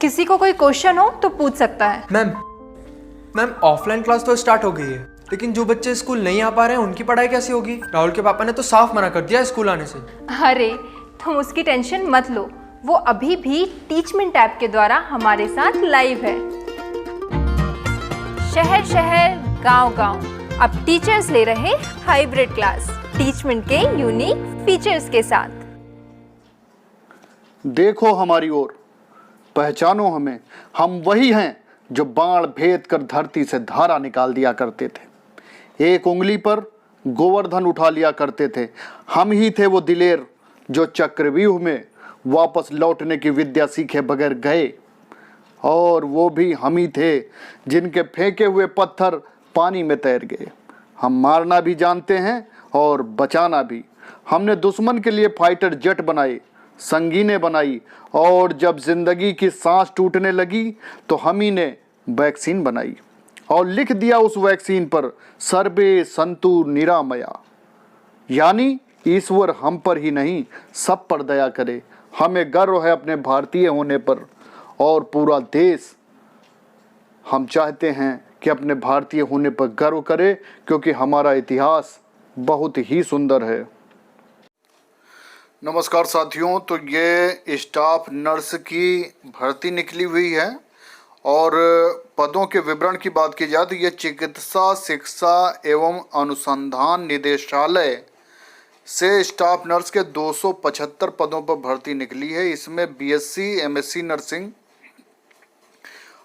किसी को कोई क्वेश्चन हो तो पूछ सकता है। मैम मैम ऑफलाइन क्लास तो स्टार्ट हो गई है, लेकिन जो बच्चे स्कूल नहीं आ पा रहे हैं उनकी पढ़ाई कैसे होगी? राहुल के पापा ने तो साफ मना कर दिया स्कूल आने से। अरे तुम उसकी टेंशन मत लो, वो अभी भी टीचमेंट ऐप के द्वारा हमारे साथ लाइव है। शहर शहर गांव गांव अब टीचर्स ले रहे हाइब्रिड क्लास टीचमेंट के यूनिक फीचर्स के साथ। देखो हमारी ओर, पहचानो हमें, हम वही हैं जो बाण भेद कर धरती से धारा निकाल दिया करते थे, एक उंगली पर गोवर्धन उठा लिया करते थे। हम ही थे वो दिलेर जो चक्रव्यूह में वापस लौटने की विद्या सीखे बगैर गए, और वो भी हम ही थे जिनके फेंके हुए पत्थर पानी में तैर गए। हम मारना भी जानते हैं और बचाना भी। हमने दुश्मन के लिए फाइटर जेट बनाए, संगीनें बनाई, और जब जिंदगी की सांस टूटने लगी तो हम ही ने वैक्सीन बनाई और लिख दिया उस वैक्सीन पर सर्वे संतु निरामया, यानी ईश्वर हम पर ही नहीं सब पर दया करे। हमें गर्व है अपने भारतीय होने पर और पूरा देश हम चाहते हैं कि अपने भारतीय होने पर गर्व करे, क्योंकि हमारा इतिहास बहुत ही सुंदर है। नमस्कार साथियों, तो ये स्टाफ नर्स की भर्ती निकली हुई है और पदों के विवरण की बात की जाए तो ये चिकित्सा शिक्षा एवं अनुसंधान निदेशालय से स्टाफ नर्स के 275 पदों पर भर्ती निकली है। इसमें बीएससी एमएससी नर्सिंग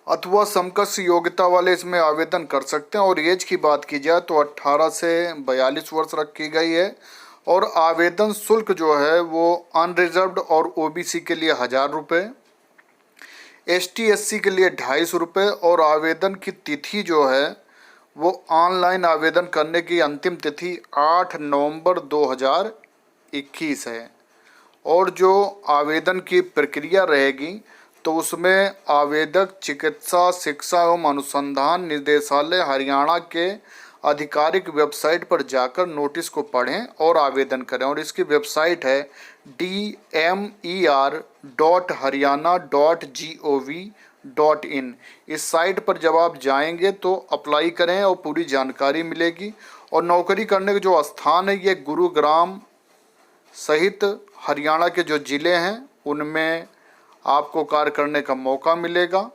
अथवा समकक्ष योग्यता वाले इसमें आवेदन कर सकते हैं। और एज की बात की जाए तो 18 से 42 वर्ष रखी गई है। और आवेदन शुल्क जो है वो अनरिजर्व्ड और ओबीसी के लिए 1000 रुपये, एसटी एससी के लिए 250 रुपये। और आवेदन की तिथि जो है वो ऑनलाइन आवेदन करने की अंतिम तिथि 8 नवंबर 2021 है। और जो आवेदन की प्रक्रिया रहेगी तो उसमें आवेदक चिकित्सा शिक्षा एवं अनुसंधान निदेशालय हरियाणा के आधिकारिक वेबसाइट पर जाकर नोटिस को पढ़ें और आवेदन करें। और इसकी वेबसाइट है dmer.haryana.gov.in। इस साइट पर जब आप जाएंगे तो अप्लाई करें और पूरी जानकारी मिलेगी। और नौकरी करने के जो स्थान है ये गुरुग्राम सहित हरियाणा के जो ज़िले हैं उनमें आपको कार्य करने का मौका मिलेगा।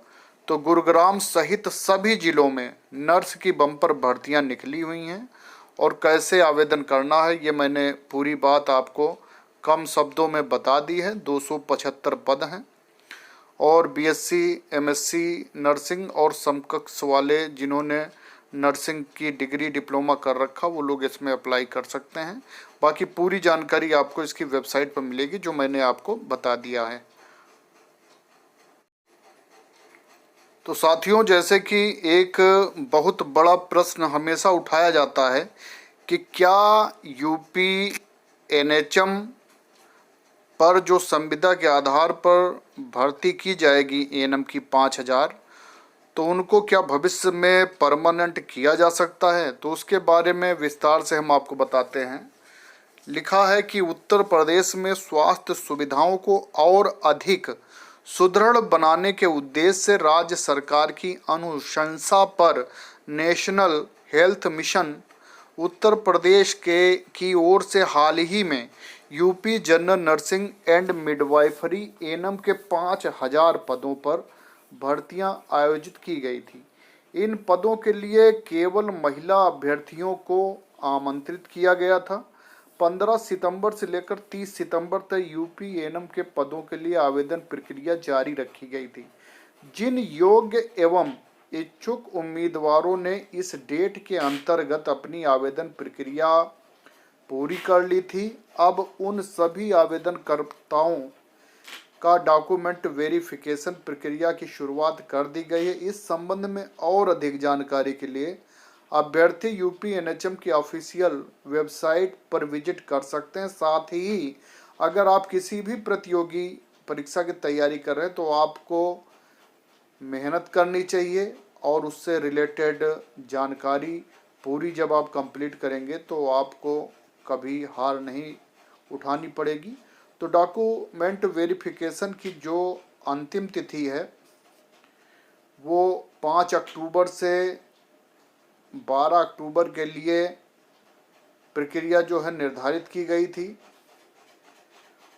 तो गुरुग्राम सहित सभी ज़िलों में नर्स की बम्पर भर्तियां निकली हुई हैं। और कैसे आवेदन करना है ये मैंने पूरी बात आपको कम शब्दों में बता दी है। 275 पद हैं और बीएससी एमएससी नर्सिंग और समकक्ष वाले जिन्होंने नर्सिंग की डिग्री डिप्लोमा कर रखा वो लोग इसमें अप्लाई कर सकते हैं। बाकी पूरी जानकारी आपको इसकी वेबसाइट पर मिलेगी जो मैंने आपको बता दिया है। तो साथियों, जैसे कि एक बहुत बड़ा प्रश्न हमेशा उठाया जाता है कि क्या यूपी एनएचएम पर जो संविदा के आधार पर भर्ती की जाएगी एएनएम की 5000, तो उनको क्या भविष्य में परमानेंट किया जा सकता है? तो उसके बारे में विस्तार से हम आपको बताते हैं। लिखा है कि उत्तर प्रदेश में स्वास्थ्य सुविधाओं को और अधिक सुदृढ़ बनाने के उद्देश्य से राज्य सरकार की अनुशंसा पर national health mission Uttar Pradesh की ओर से हाल ही में UP general nursing and midwifery ANM के 5000 पदों पर भर्तियां आयोजित की गई थी। इन पदों के लिए केवल महिला अभ्यर्थियों को आमंत्रित किया गया था। 15 सितंबर से लेकर 30 सितंबर तक यूपी एएनएम के पदों के लिए आवेदन प्रक्रिया जारी रखी गई थी। जिन योग्य एवं इच्छुक उम्मीदवारों ने इस डेट के अंतर्गत अपनी आवेदन प्रक्रिया पूरी कर ली थी, अब उन सभी आवेदनकर्ताओं का डॉक्यूमेंट वेरिफिकेशन प्रक्रिया की शुरुआत कर दी गई है। इस संबंध में और अधिक जानकारी के लिए अभ्यर्थी यूपी एनएचएम की ऑफिशियल वेबसाइट पर विजिट कर सकते हैं। साथ ही अगर आप किसी भी प्रतियोगी परीक्षा की तैयारी कर रहे हैं तो आपको मेहनत करनी चाहिए और उससे रिलेटेड जानकारी पूरी जब आप कंप्लीट करेंगे तो आपको कभी हार नहीं उठानी पड़ेगी। तो डॉक्यूमेंट वेरिफिकेशन की जो अंतिम तिथि है वो 5 अक्टूबर से 12 अक्टूबर के लिए प्रक्रिया जो है निर्धारित की गई थी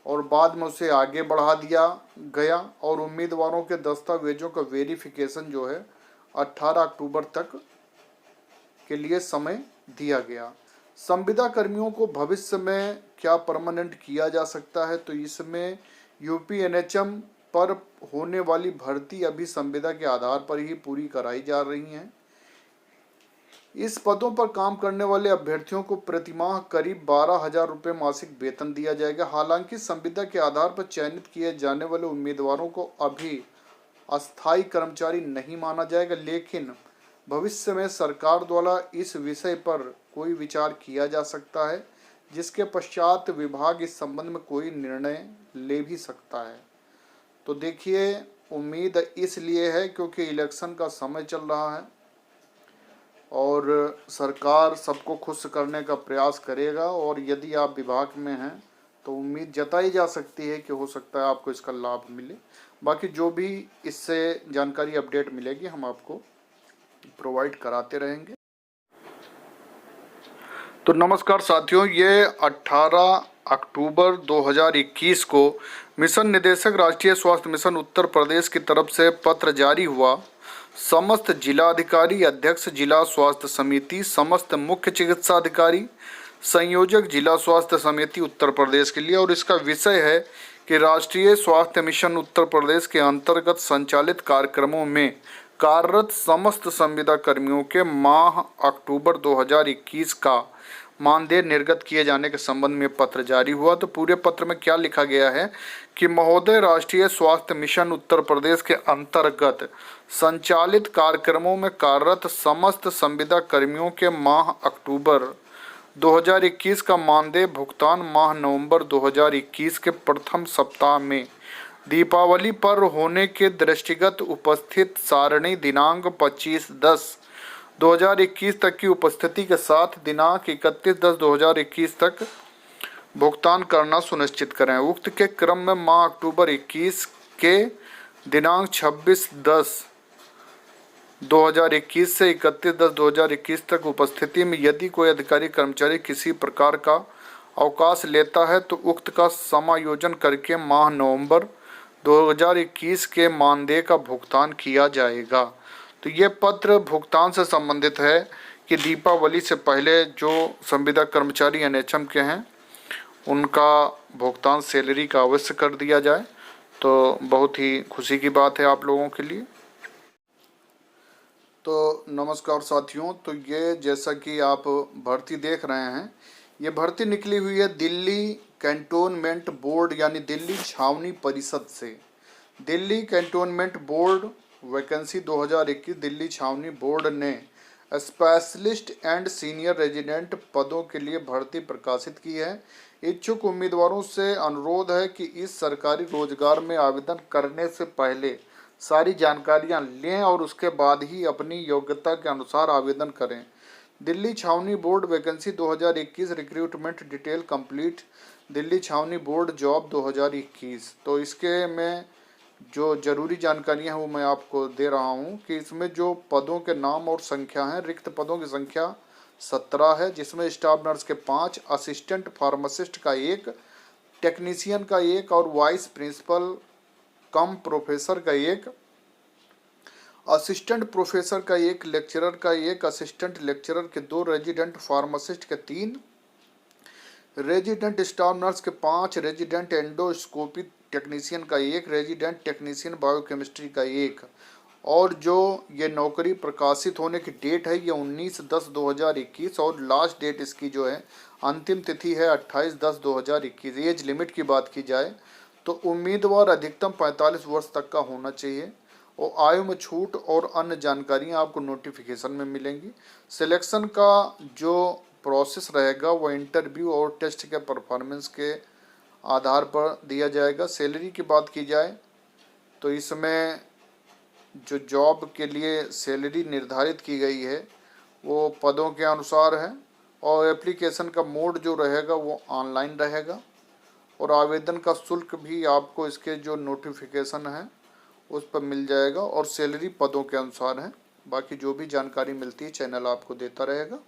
और बाद में उसे आगे बढ़ा दिया गया और उम्मीदवारों के दस्तावेजों का वेरिफिकेशन जो है 18 अक्टूबर तक के लिए समय दिया गया। संविदा कर्मियों को भविष्य में क्या परमानेंट किया जा सकता है, तो इसमें यूपी एनएचएम पर होने वाली भर्ती अभी संविदा के आधार पर ही पूरी कराई जा रही है। इस पदों पर काम करने वाले अभ्यर्थियों को प्रतिमाह करीब 12,000 रुपये मासिक वेतन दिया जाएगा। हालांकि संविदा के आधार पर चयनित किए जाने वाले उम्मीदवारों को अभी अस्थायी कर्मचारी नहीं माना जाएगा, लेकिन भविष्य में सरकार द्वारा इस विषय पर कोई विचार किया जा सकता है, जिसके पश्चात विभाग इस संबंध में कोई निर्णय ले भी सकता है। तो देखिए, उम्मीद इसलिए है क्योंकि इलेक्शन का समय चल रहा है और सरकार सबको खुश करने का प्रयास करेगा, और यदि आप विभाग में हैं तो उम्मीद जताई जा सकती है कि हो सकता है आपको इसका लाभ मिले। बाकी जो भी इससे जानकारी अपडेट मिलेगी हम आपको प्रोवाइड कराते रहेंगे। तो नमस्कार साथियों, ये 18 अक्टूबर 2021 को मिशन निदेशक राष्ट्रीय स्वास्थ्य मिशन उत्तर प्रदेश की तरफ से पत्र जारी हुआ समस्त जिलाधिकारी, अध्यक्ष जिला स्वास्थ्य समिति, समस्त मुख्य चिकित्सा अधिकारी, संयोजक जिला स्वास्थ्य समिति उत्तर प्रदेश के लिए। और इसका विषय है कि राष्ट्रीय स्वास्थ्य मिशन उत्तर प्रदेश के अंतर्गत संचालित कार्यक्रमों में कार्यरत समस्त संविदा कर्मियों के माह अक्टूबर 2021 का मानदेय निर्गत किए जाने के संबंध में पत्र जारी हुआ। तो पूरे पत्र में क्या लिखा गया है कि महोदय, राष्ट्रीय स्वास्थ्य मिशन उत्तर प्रदेश के अंतर्गत संचालित कार्यक्रमों में कार्यरत समस्त संविदा कर्मियों के माह अक्टूबर 2021 का मानदेय भुगतान माह नवंबर 2021 के प्रथम सप्ताह में दीपावली पर होने के दृष्टिगत उपस्थित सारणी दिनांक 25/10/2021 तक की उपस्थिति के साथ दिनांक 31/10/2021 तक भुगतान करना सुनिश्चित करें। उक्त के क्रम में माह अक्टूबर 21 के दिनांक 26/10/2021 से 31/10/2021 तक उपस्थिति में यदि कोई अधिकारी कर्मचारी किसी प्रकार का अवकाश लेता है तो उक्त का समायोजन करके माह नवंबर 2021 के मानदेय का भुगतान किया जाएगा। तो ये पत्र भुगतान से संबंधित है कि दीपावली से पहले जो संविदा कर्मचारी एनएचएम के हैं उनका भुगतान सैलरी का अवश्य कर दिया जाए। तो बहुत ही खुशी की बात है आप लोगों के लिए। तो नमस्कार साथियों, तो ये जैसा कि आप भर्ती देख रहे हैं, ये भर्ती निकली हुई है दिल्ली कैंटोनमेंट बोर्ड यानी दिल्ली छावनी परिषद से। Delhi cantonment board vacancy 2021 Delhi छावनी बोर्ड ने स्पेशलिस्ट एंड सीनियर रेजिडेंट पदों के लिए भर्ती प्रकाशित की है। इच्छुक उम्मीदवारों से अनुरोध है कि इस सरकारी रोजगार में आवेदन करने से पहले सारी जानकारियां लें और उसके बाद ही अपनी योग्यता के अनुसार आवेदन करें। दिल्ली छावनी board vacancy 2021 recruitment detail complete Delhi छावनी बोर्ड जॉब 2021। तो इसके में जो ज़रूरी जानकारियां हैं वो मैं आपको दे रहा हूं कि इसमें जो पदों के नाम और संख्या हैं, रिक्त पदों की संख्या 17 है, जिसमें स्टाफ नर्स के 5, असिस्टेंट फार्मासिस्ट का 1, टेक्नीशियन का 1 और वाइस प्रिंसिपल कम प्रोफेसर का 1, असिस्टेंट प्रोफेसर का 1, लेक्चरर का 1, असिस्टेंट लेक्चरर के 2, रेजिडेंट फार्मासिस्ट के 3, रेजिडेंट स्टाफ नर्स के 5, रेजिडेंट एंडोस्कोपी टेक्नीशियन का 1, रेजिडेंट टेक्नीशियन बायोकेमिस्ट्री का 1। और जो ये नौकरी प्रकाशित होने की डेट है ये 19/10/2021 और लास्ट डेट इसकी जो है अंतिम तिथि है 28/10/2021। एज लिमिट की बात की जाए तो उम्मीदवार अधिकतम 45 वर्ष तक का होना चाहिए और आयु में छूट और अन्य जानकारियां आपको नोटिफिकेशन में मिलेंगी। सिलेक्शन का जो प्रोसेस रहेगा वो इंटरव्यू और टेस्ट के परफॉर्मेंस के आधार पर दिया जाएगा। सैलरी की बात की जाए तो इसमें जो जॉब के लिए सैलरी निर्धारित की गई है वो पदों के अनुसार है और एप्लीकेशन का मोड जो रहेगा वो ऑनलाइन रहेगा और आवेदन का शुल्क भी आपको इसके जो नोटिफिकेशन है उस पर मिल जाएगा और सैलरी पदों के अनुसार है। बाकी जो भी जानकारी मिलती है चैनल आपको देता रहेगा।